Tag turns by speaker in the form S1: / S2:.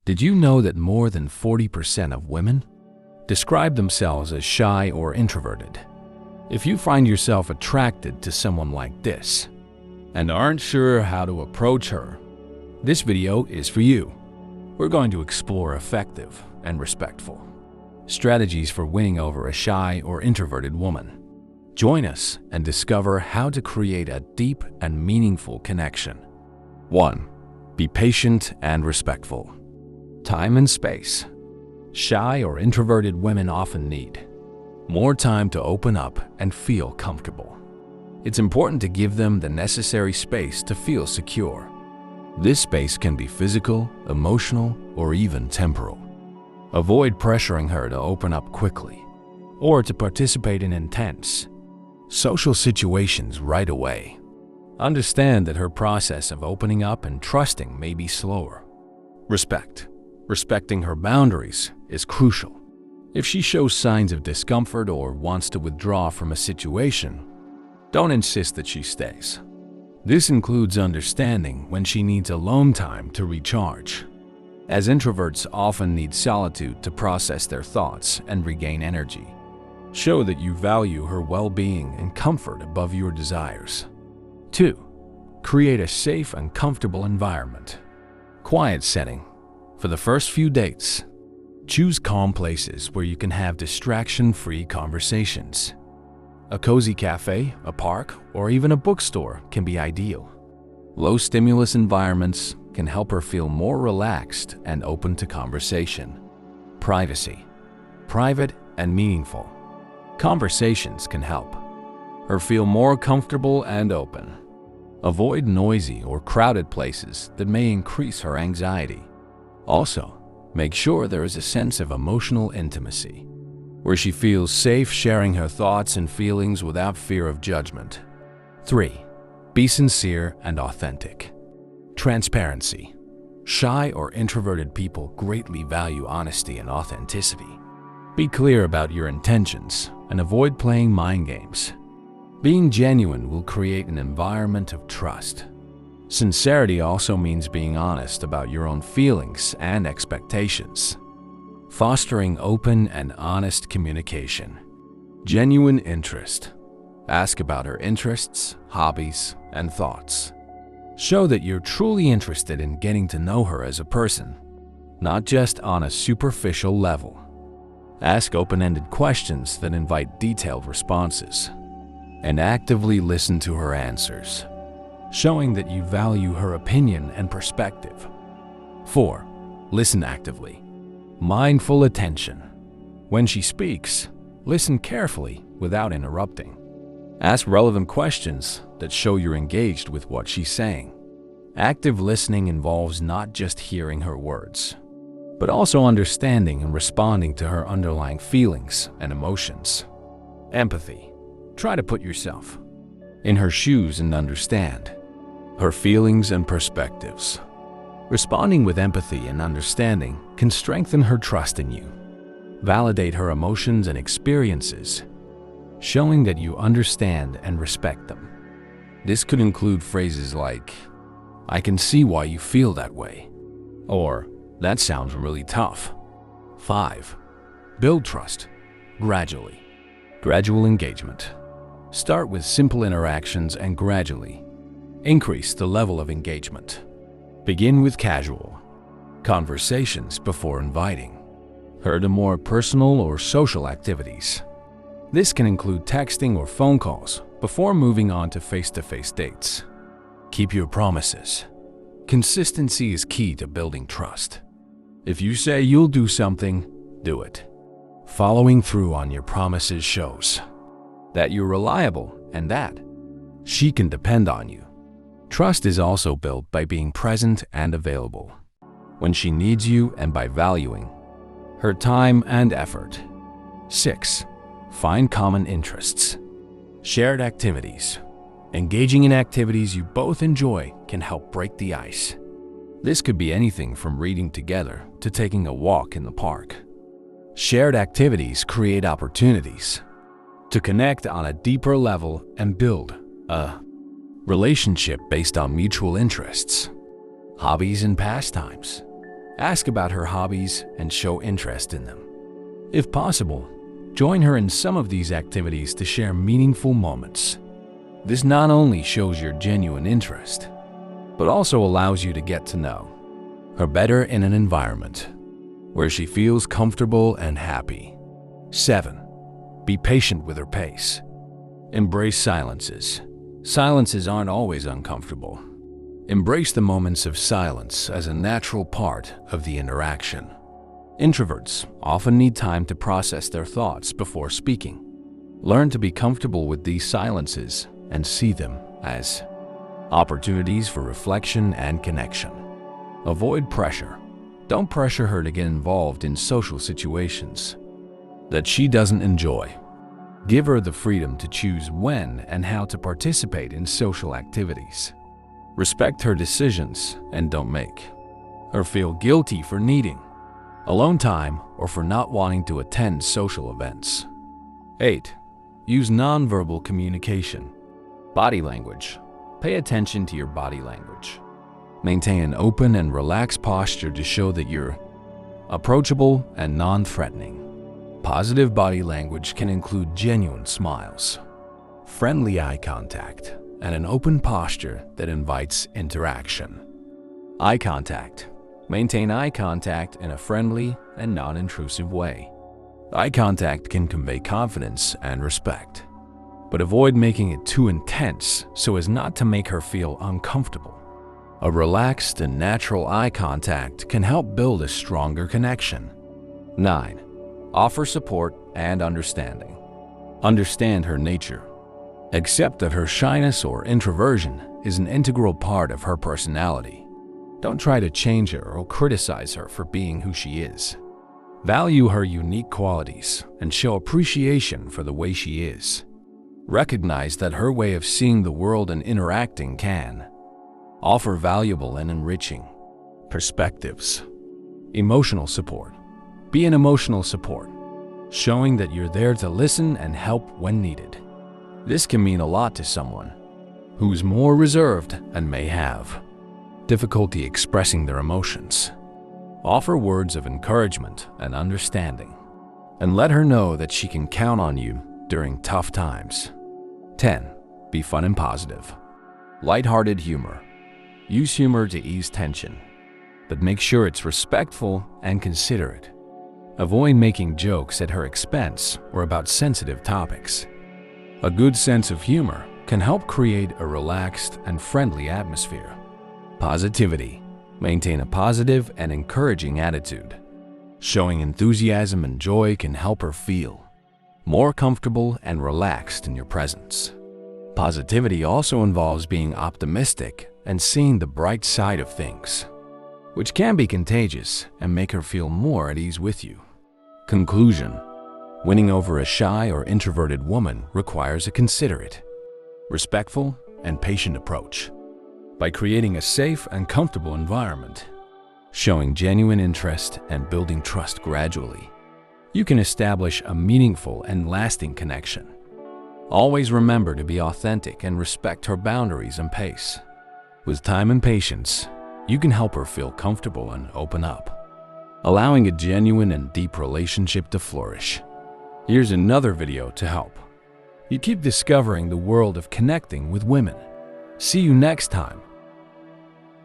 S1: Did you know that more than 40% of women describe themselves as shy or introverted? If you find yourself attracted to someone like this and aren't sure how to approach her, this video is for you. We're going to explore effective and respectful strategies for winning over a shy or introverted woman. Join us and discover how to create a deep and meaningful connection. 1. Be patient and respectful. Time and space. Shy or introverted women often need more time to open up and feel comfortable. It's important to give them the necessary space to feel secure. This space can be physical, emotional, or even temporal. Avoid pressuring her to open up quickly or to participate in intense social situations right away. Understand that her process of opening up and trusting may be slower. Respecting her boundaries is crucial. If she shows signs of discomfort or wants to withdraw from a situation, don't insist that she stays. This includes understanding when she needs alone time to recharge, as introverts often need solitude to process their thoughts and regain energy. Show that you value her well-being and comfort above your desires. 2. Create a safe and comfortable environment. Quiet setting. For the first few dates, choose calm places where you can have distraction-free conversations. A cozy cafe, a park, or even a bookstore can be ideal. Low-stimulus environments can help her feel more relaxed and open to conversation. Privacy. Private and meaningful conversations can help her feel more comfortable and open. Avoid noisy or crowded places that may increase her anxiety. Also, make sure there is a sense of emotional intimacy, where she feels safe sharing her thoughts and feelings without fear of judgment. 3. Be sincere and authentic. Transparency. Shy or introverted people greatly value honesty and authenticity. Be clear about your intentions and avoid playing mind games. Being genuine will create an environment of trust. Sincerity also means being honest about your own feelings and expectations. Fostering open and honest communication. Genuine interest. Ask about her interests, hobbies, and thoughts. Show that you're truly interested in getting to know her as a person, not just on a superficial level. Ask open-ended questions that invite detailed responses, and actively listen to her answers, showing that you value her opinion and perspective. 4. Listen actively. Mindful attention. When she speaks, listen carefully without interrupting. Ask relevant questions that show you're engaged with what she's saying. Active listening involves not just hearing her words, but also understanding and responding to her underlying feelings and emotions. Empathy. Try to put yourself in her shoes and understand her feelings and perspectives. Responding with empathy and understanding can strengthen her trust in you. Validate her emotions and experiences, showing that you understand and respect them. This could include phrases like, "I can see why you feel that way," or "That sounds really tough." 5. Build trust gradually. Gradual engagement. Start with simple interactions and gradually increase the level of engagement. Begin with casual conversations before inviting her to more personal or social activities. This can include texting or phone calls before moving on to face-to-face dates. Keep your promises. Consistency is key to building trust. If you say you'll do something, do it. Following through on your promises shows that you're reliable and that she can depend on you. Trust is also built by being present and available when she needs you and by valuing her time and effort. 6. Find common interests. Shared activities. Engaging in activities you both enjoy can help break the ice. This could be anything from reading together to taking a walk in the park. Shared activities create opportunities to connect on a deeper level and build a relationship based on mutual interests, hobbies, and pastimes. Ask about her hobbies and show interest in them. If possible, join her in some of these activities to share meaningful moments. This not only shows your genuine interest, but also allows you to get to know her better in an environment where she feels comfortable and happy. 7. Be patient with her pace. Embrace silences. Silences aren't always uncomfortable. Embrace the moments of silence as a natural part of the interaction. Introverts often need time to process their thoughts before speaking. Learn to be comfortable with these silences and see them as opportunities for reflection and connection. Avoid pressure. Don't pressure her to get involved in social situations that she doesn't enjoy. Give her the freedom to choose when and how to participate in social activities. Respect her decisions and don't make her feel guilty for needing alone time or for not wanting to attend social events. 8. Use nonverbal communication. Body language. Pay attention to your body language. Maintain an open and relaxed posture to show that you're approachable and non-threatening. Positive body language can include genuine smiles, friendly eye contact, and an open posture that invites interaction. Eye contact. Maintain eye contact in a friendly and non-intrusive way. Eye contact can convey confidence and respect, but avoid making it too intense so as not to make her feel uncomfortable. A relaxed and natural eye contact can help build a stronger connection. 9. Offer support and understanding. Understand her nature. Accept that her shyness or introversion is an integral part of her personality. Don't try to change her or criticize her for being who she is. Value her unique qualities and show appreciation for the way she is. Recognize that her way of seeing the world and interacting can offer valuable and enriching perspectives. Emotional support. Be an emotional support, showing that you're there to listen and help when needed. This can mean a lot to someone who's more reserved and may have difficulty expressing their emotions. Offer words of encouragement and understanding, and let her know that she can count on you during tough times. 10. Be fun and positive. Lighthearted humor. Use humor to ease tension, but make sure it's respectful and considerate. Avoid making jokes at her expense or about sensitive topics. A good sense of humor can help create a relaxed and friendly atmosphere. Positivity. Maintain a positive and encouraging attitude. Showing enthusiasm and joy can help her feel more comfortable and relaxed in your presence. Positivity also involves being optimistic and seeing the bright side of things, which can be contagious and make her feel more at ease with you. Conclusion. Winning over a shy or introverted woman requires a considerate, respectful, and patient approach. By creating a safe and comfortable environment, showing genuine interest and building trust gradually, you can establish a meaningful and lasting connection. Always remember to be authentic and respect her boundaries and pace. With time and patience, you can help her feel comfortable and open up, allowing a genuine and deep relationship to flourish. Here's another video to help you keep discovering the world of connecting with women. See you next time.